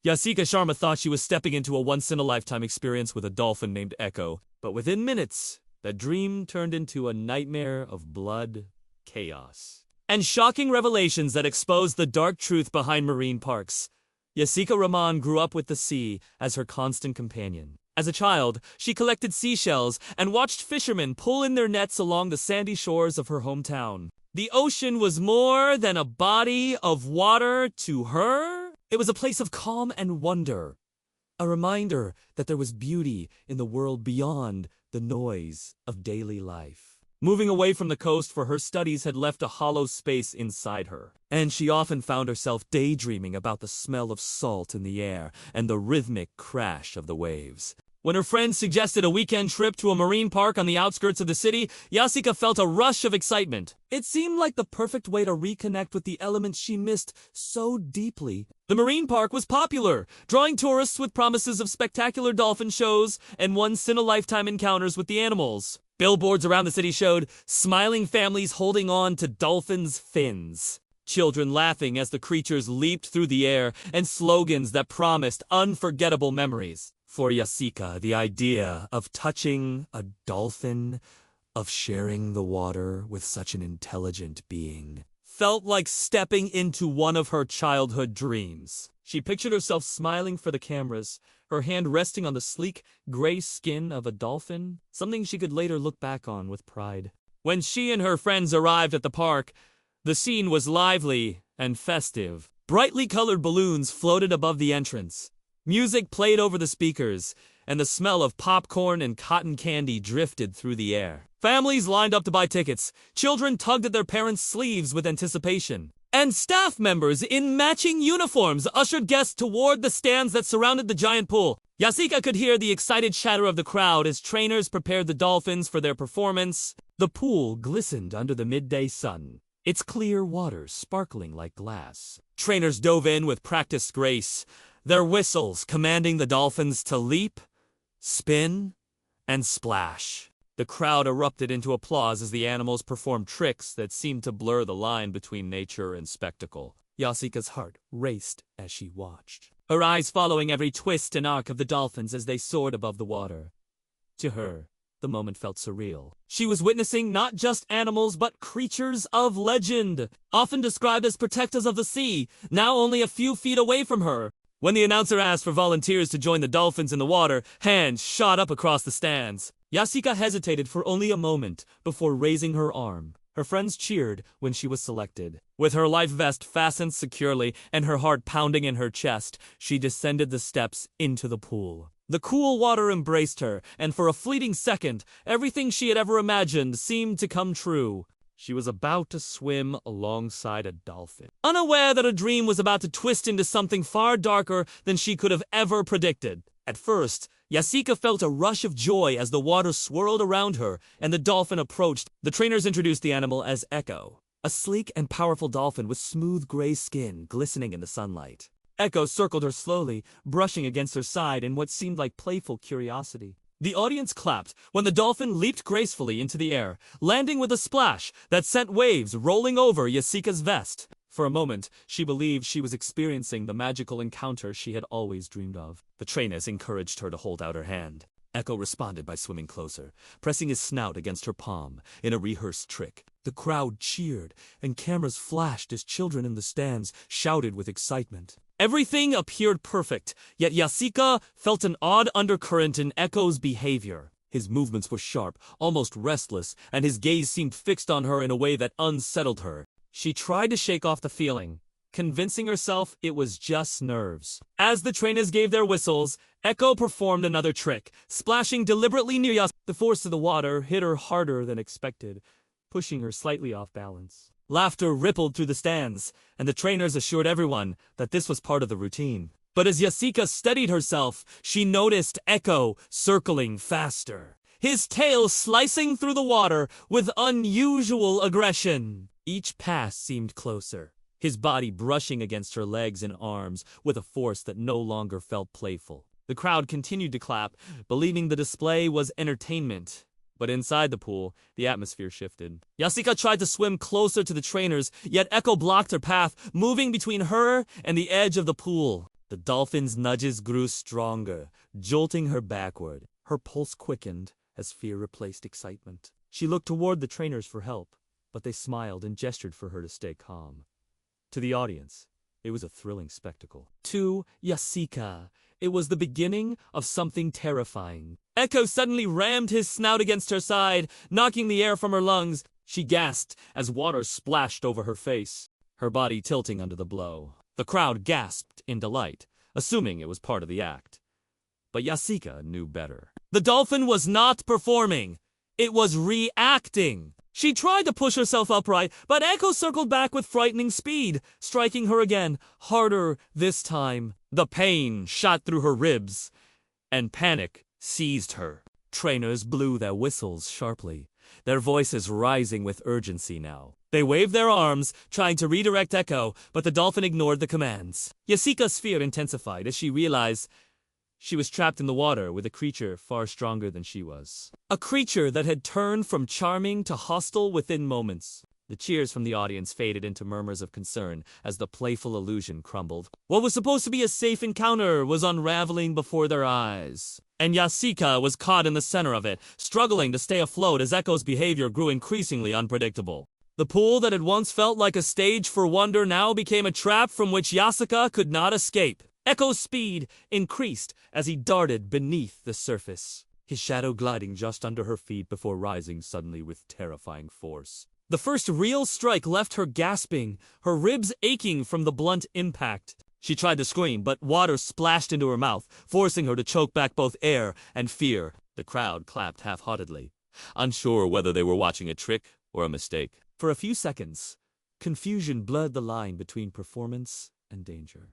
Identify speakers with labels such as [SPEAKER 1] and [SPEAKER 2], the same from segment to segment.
[SPEAKER 1] Jaseeka Sharma thought she was stepping into a once-in-a-lifetime experience with a dolphin named Echo, but within minutes, that dream turned into a nightmare of blood, chaos, and shocking revelations that exposed the dark truth behind marine parks. Jaseeka Rahman grew up with the sea as her constant companion. As a child, she collected seashells and watched fishermen pull in their nets along the sandy shores of her hometown. The ocean was more than a body of water to her. It was a place of calm and wonder, a reminder that there was beauty in the world beyond the noise of daily life. Moving away from the coast for her studies had left a hollow space inside her, and she often found herself daydreaming about the smell of salt in the air and the rhythmic crash of the waves. When her friends suggested a weekend trip to a marine park on the outskirts of the city, Jaseeka felt a rush of excitement. It seemed like the perfect way to reconnect with the elements she missed so deeply. The marine park was popular, drawing tourists with promises of spectacular dolphin shows and once-in-a-lifetime encounters with the animals. Billboards around the city showed smiling families holding on to dolphins' fins, children laughing as the creatures leaped through the air, and slogans that promised unforgettable memories. For Jaseeka, the idea of touching a dolphin, of sharing the water with such an intelligent being, felt like stepping into one of her childhood dreams. She pictured herself smiling for the cameras, her hand resting on the sleek, gray skin of a dolphin, something she could later look back on with pride. When she and her friends arrived at the park, the scene was lively and festive. Brightly colored balloons floated above the entrance. Music played over the speakers, and the smell of popcorn and cotton candy drifted through the air. Families lined up to buy tickets, children tugged at their parents' sleeves with anticipation, and staff members in matching uniforms ushered guests toward the stands that surrounded the giant pool. Jaseeka could hear the excited chatter of the crowd as trainers prepared the dolphins for their performance. The pool glistened under the midday sun, its clear water sparkling like glass. Trainers dove in with practiced grace, their whistles commanding the dolphins to leap, spin, and splash. The crowd erupted into applause as the animals performed tricks that seemed to blur the line between nature and spectacle. Jaseeka's heart raced as she watched, her eyes following every twist and arc of the dolphins as they soared above the water. To her, the moment felt surreal. She was witnessing not just animals but creatures of legend, often described as protectors of the sea, now only a few feet away from her. When the announcer asked for volunteers to join the dolphins in the water, hands shot up across the stands. Jaseeka hesitated for only a moment before raising her arm. Her friends cheered when she was selected. With her life vest fastened securely and her heart pounding in her chest, she descended the steps into the pool. The cool water embraced her, and for a fleeting second, everything she had ever imagined seemed to come true. She was about to swim alongside a dolphin, unaware that her dream was about to twist into something far darker than she could have ever predicted. At first, Jaseeka felt a rush of joy as the water swirled around her and the dolphin approached. The trainers introduced the animal as Echo, a sleek and powerful dolphin with smooth gray skin glistening in the sunlight. Echo circled her slowly, brushing against her side in what seemed like playful curiosity. The audience clapped when the dolphin leaped gracefully into the air, landing with a splash that sent waves rolling over Jaseeka's vest. For a moment, she believed she was experiencing the magical encounter she had always dreamed of. The trainers encouraged her to hold out her hand. Echo responded by swimming closer, pressing his snout against her palm in a rehearsed trick. The crowd cheered, and cameras flashed as children in the stands shouted with excitement. Everything appeared perfect, yet Jaseeka felt an odd undercurrent in Echo's behavior. His movements were sharp, almost restless, and his gaze seemed fixed on her in a way that unsettled her. She tried to shake off the feeling, convincing herself it was just nerves. As the trainers gave their whistles, Echo performed another trick, splashing deliberately near Jaseeka. The force of the water hit her harder than expected, pushing her slightly off balance. Laughter rippled through the stands, and the trainers assured everyone that this was part of the routine. But as Jaseeka steadied herself, she noticed Echo circling faster, his tail slicing through the water with unusual aggression. Each pass seemed closer, his body brushing against her legs and arms with a force that no longer felt playful. The crowd continued to clap, believing the display was entertainment. But inside the pool, the atmosphere shifted. Jaseeka tried to swim closer to the trainers, yet Echo blocked her path, moving between her and the edge of the pool. The dolphin's nudges grew stronger, jolting her backward. Her pulse quickened as fear replaced excitement. She looked toward the trainers for help, but they smiled and gestured for her to stay calm. To the audience, it was a thrilling spectacle. To Jaseeka, it was the beginning of something terrifying. Echo suddenly rammed his snout against her side, knocking the air from her lungs. She gasped as water splashed over her face, her body tilting under the blow. The crowd gasped in delight, assuming it was part of the act. But Jaseeka knew better. The dolphin was not performing. It was reacting. She tried to push herself upright, but Echo circled back with frightening speed, striking her again, harder this time. The pain shot through her ribs, and panic seized her. Trainers blew their whistles sharply, their voices rising with urgency now. They waved their arms, trying to redirect Echo, but the dolphin ignored the commands. Jaseeka's fear intensified as she realized she was trapped in the water with a creature far stronger than she was. A creature that had turned from charming to hostile within moments. The cheers from the audience faded into murmurs of concern as the playful illusion crumbled. What was supposed to be a safe encounter was unraveling before their eyes. And Jaseeka was caught in the center of it, struggling to stay afloat as Echo's behavior grew increasingly unpredictable. The pool that had once felt like a stage for wonder now became a trap from which Jaseeka could not escape. Echo's speed increased as he darted beneath the surface, his shadow gliding just under her feet before rising suddenly with terrifying force. The first real strike left her gasping, her ribs aching from the blunt impact. She tried to scream, but water splashed into her mouth, forcing her to choke back both air and fear. The crowd clapped half-heartedly, unsure whether they were watching a trick or a mistake. For a few seconds, confusion blurred the line between performance and danger.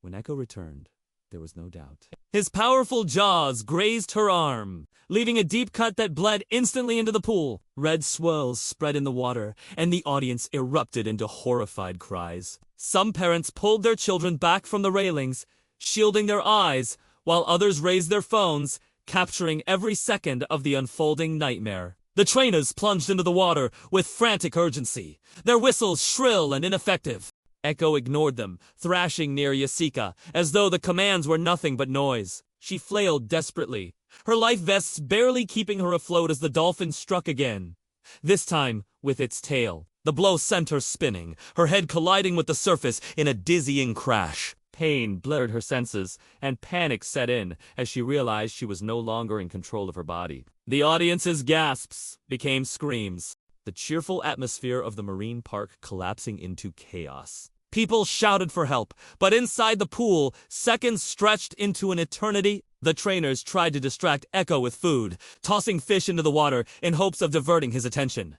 [SPEAKER 1] When Echo returned, there was no doubt. His powerful jaws grazed her arm, leaving a deep cut that bled instantly into the pool. Red swirls spread in the water, and the audience erupted into horrified cries. Some parents pulled their children back from the railings, shielding their eyes, while others raised their phones, capturing every second of the unfolding nightmare. The trainers plunged into the water with frantic urgency, their whistles shrill and ineffective. Echo ignored them, thrashing near Jaseeka, as though the commands were nothing but noise. She flailed desperately, her life vests barely keeping her afloat as the dolphin struck again. This time, with its tail. The blow sent her spinning, her head colliding with the surface in a dizzying crash. Pain blurred her senses, and panic set in as she realized she was no longer in control of her body. The audience's gasps became screams, the cheerful atmosphere of the marine park collapsing into chaos. People shouted for help, but inside the pool, seconds stretched into an eternity. The trainers tried to distract Echo with food, tossing fish into the water in hopes of diverting his attention.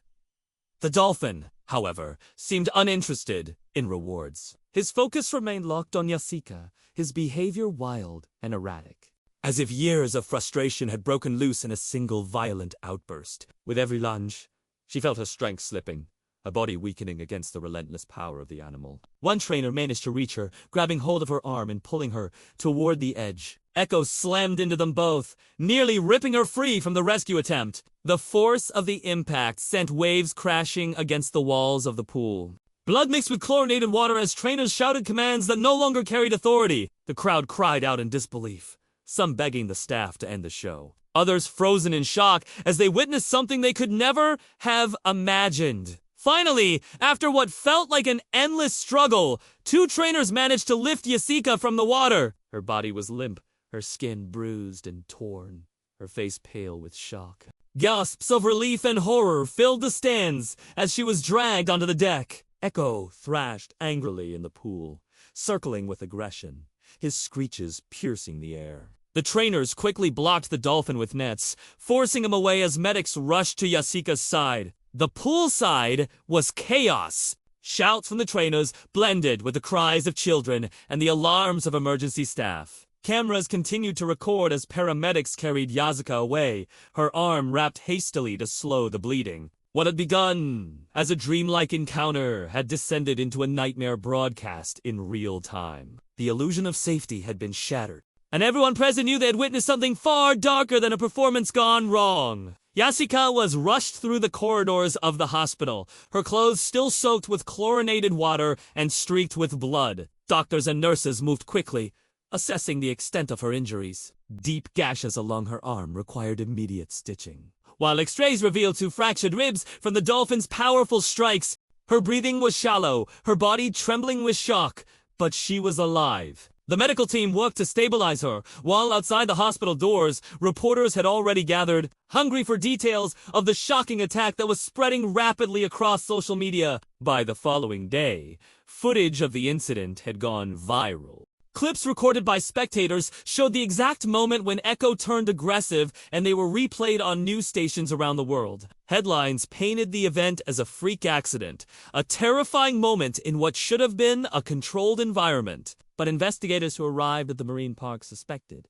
[SPEAKER 1] The dolphin, however, seemed uninterested in rewards. His focus remained locked on Jaseeka, his behavior wild and erratic, as if years of frustration had broken loose in a single violent outburst. With every lunge, she felt her strength slipping, her body weakening against the relentless power of the animal. One trainer managed to reach her, grabbing hold of her arm and pulling her toward the edge. Echo slammed into them both, nearly ripping her free from the rescue attempt. The force of the impact sent waves crashing against the walls of the pool. Blood mixed with chlorinated water as trainers shouted commands that no longer carried authority. The crowd cried out in disbelief, some begging the staff to end the show. Others frozen in shock as they witnessed something they could never have imagined. Finally, after what felt like an endless struggle, two trainers managed to lift Jaseeka from the water. Her body was limp, her skin bruised and torn, her face pale with shock. Gasps of relief and horror filled the stands as she was dragged onto the deck. Echo thrashed angrily in the pool, circling with aggression, his screeches piercing the air. The trainers quickly blocked the dolphin with nets, forcing him away as medics rushed to Jaseeka's side. The poolside was chaos. Shouts from the trainers blended with the cries of children and the alarms of emergency staff. Cameras continued to record as paramedics carried Jaseeka away, her arm wrapped hastily to slow the bleeding. What had begun as a dreamlike encounter had descended into a nightmare broadcast in real time. The illusion of safety had been shattered, and everyone present knew they had witnessed something far darker than a performance gone wrong. Jaseeka was rushed through the corridors of the hospital, her clothes still soaked with chlorinated water and streaked with blood. Doctors and nurses moved quickly, assessing the extent of her injuries. Deep gashes along her arm required immediate stitching, while X-rays revealed 2 fractured ribs from the dolphin's powerful strikes. Her breathing was shallow, her body trembling with shock, but she was alive. The medical team worked to stabilize her, while outside the hospital doors, reporters had already gathered, hungry for details of the shocking attack that was spreading rapidly across social media. By the following day, footage of the incident had gone viral. Clips recorded by spectators showed the exact moment when Echo turned aggressive, and they were replayed on news stations around the world. Headlines painted the event as a freak accident, a terrifying moment in what should have been a controlled environment. But investigators who arrived at the marine park suspected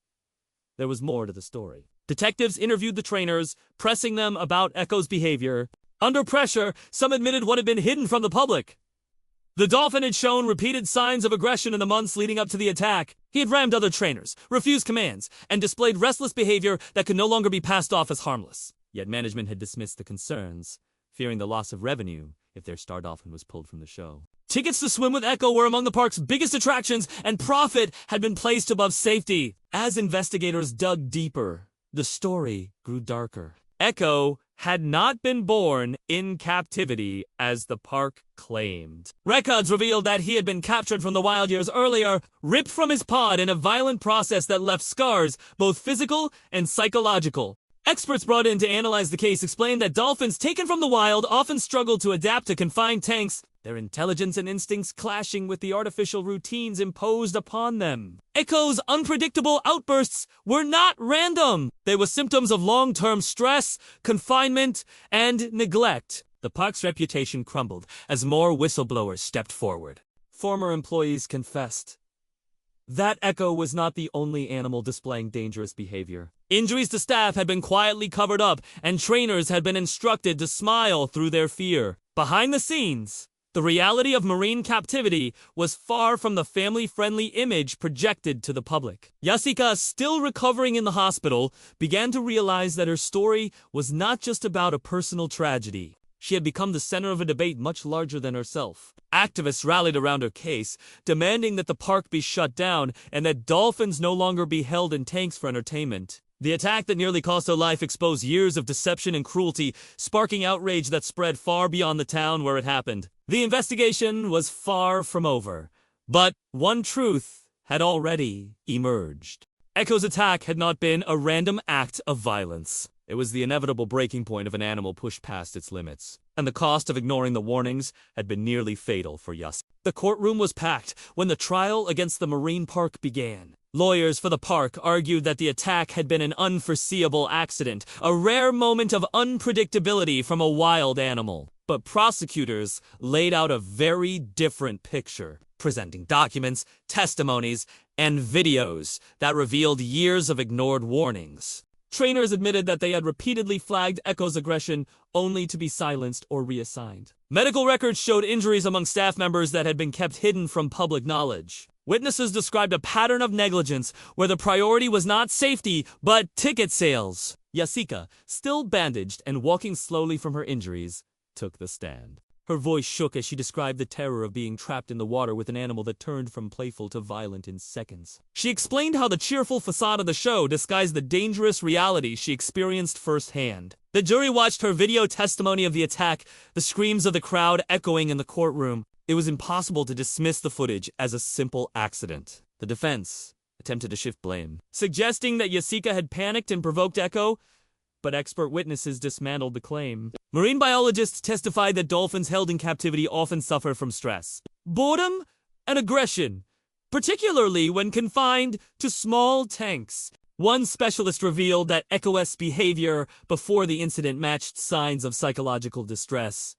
[SPEAKER 1] there was more to the story. Detectives interviewed the trainers, pressing them about Echo's behavior. Under pressure, some admitted what had been hidden from the public. The dolphin had shown repeated signs of aggression in the months leading up to the attack. He had rammed other trainers, refused commands, and displayed restless behavior that could no longer be passed off as harmless. Yet management had dismissed the concerns, fearing the loss of revenue if their star dolphin was pulled from the show. Tickets to swim with Echo were among the park's biggest attractions, and profit had been placed above safety. As investigators dug deeper, the story grew darker. Echo had not been born in captivity, as the park claimed. Records revealed that he had been captured from the wild years earlier, ripped from his pod in a violent process that left scars, both physical and psychological. Experts brought in to analyze the case explained that dolphins taken from the wild often struggle to adapt to confined tanks, their intelligence and instincts clashing with the artificial routines imposed upon them. Echo's unpredictable outbursts were not random. They were symptoms of long-term stress, confinement, and neglect. The park's reputation crumbled as more whistleblowers stepped forward. Former employees confessed that Echo was not the only animal displaying dangerous behavior. Injuries to staff had been quietly covered up, and trainers had been instructed to smile through their fear. Behind the scenes, the reality of marine captivity was far from the family-friendly image projected to the public. Jaseeka, still recovering in the hospital, began to realize that her story was not just about a personal tragedy. She had become the center of a debate much larger than herself. Activists rallied around her case, demanding that the park be shut down and that dolphins no longer be held in tanks for entertainment. The attack that nearly cost her life exposed years of deception and cruelty, sparking outrage that spread far beyond the town where it happened. The investigation was far from over, but one truth had already emerged. Echo's attack had not been a random act of violence. It was the inevitable breaking point of an animal pushed past its limits, and the cost of ignoring the warnings had been nearly fatal for Jaseeka. The courtroom was packed when the trial against the marine park began. Lawyers for the park argued that the attack had been an unforeseeable accident, a rare moment of unpredictability from a wild animal. But prosecutors laid out a very different picture, presenting documents, testimonies, and videos that revealed years of ignored warnings. Trainers admitted that they had repeatedly flagged Echo's aggression only to be silenced or reassigned. Medical records showed injuries among staff members that had been kept hidden from public knowledge. Witnesses described a pattern of negligence where the priority was not safety, but ticket sales. Jaseeka, still bandaged and walking slowly from her injuries, took the stand. Her voice shook as she described the terror of being trapped in the water with an animal that turned from playful to violent in seconds. She explained how the cheerful facade of the show disguised the dangerous reality she experienced firsthand. The jury watched her video testimony of the attack, the screams of the crowd echoing in the courtroom. It was impossible to dismiss the footage as a simple accident. The defense attempted to shift blame, suggesting that Jaseeka had panicked and provoked Echo, but expert witnesses dismantled the claim. Marine biologists testified that dolphins held in captivity often suffer from stress, boredom, and aggression, particularly when confined to small tanks. One specialist revealed that Echo's behavior before the incident matched signs of psychological distress,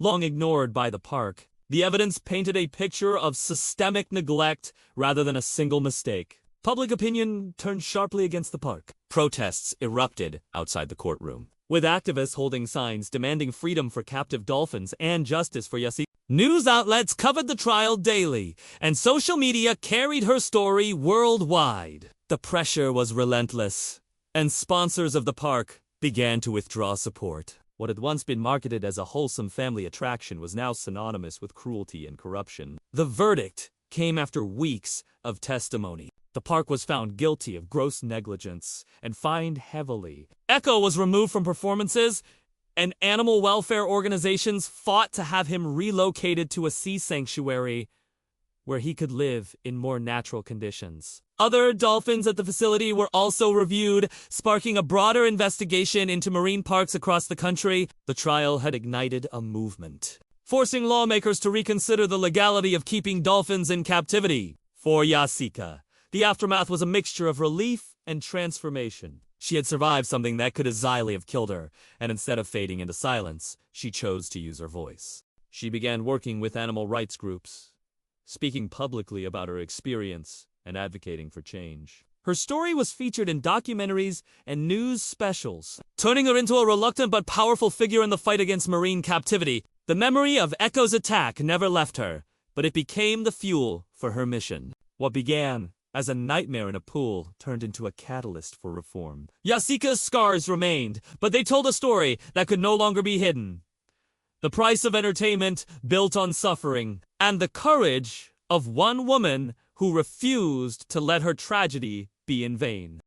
[SPEAKER 1] long ignored by the park. The evidence painted a picture of systemic neglect rather than a single mistake. Public opinion turned sharply against the park. Protests erupted outside the courtroom, with activists holding signs demanding freedom for captive dolphins and justice for Jaseeka. News outlets covered the trial daily, and social media carried her story worldwide. The pressure was relentless, and sponsors of the park began to withdraw support. What had once been marketed as a wholesome family attraction was now synonymous with cruelty and corruption. The verdict came after weeks of testimony. The park was found guilty of gross negligence and fined heavily. Echo was removed from performances, and animal welfare organizations fought to have him relocated to a sea sanctuary where he could live in more natural conditions. Other dolphins at the facility were also reviewed, sparking a broader investigation into marine parks across the country. The trial had ignited a movement, forcing lawmakers to reconsider the legality of keeping dolphins in captivity. For Jaseeka, the aftermath was a mixture of relief and transformation. She had survived something that could easily have killed her, and instead of fading into silence, she chose to use her voice. She began working with animal rights groups, speaking publicly about her experience and advocating for change. Her story was featured in documentaries and news specials, turning her into a reluctant but powerful figure in the fight against marine captivity. The memory of Echo's attack never left her, but it became the fuel for her mission. What began as a nightmare in a pool turned into a catalyst for reform. Jaseeka's scars remained, but they told a story that could no longer be hidden. The price of entertainment built on suffering, and the courage of one woman who refused to let her tragedy be in vain.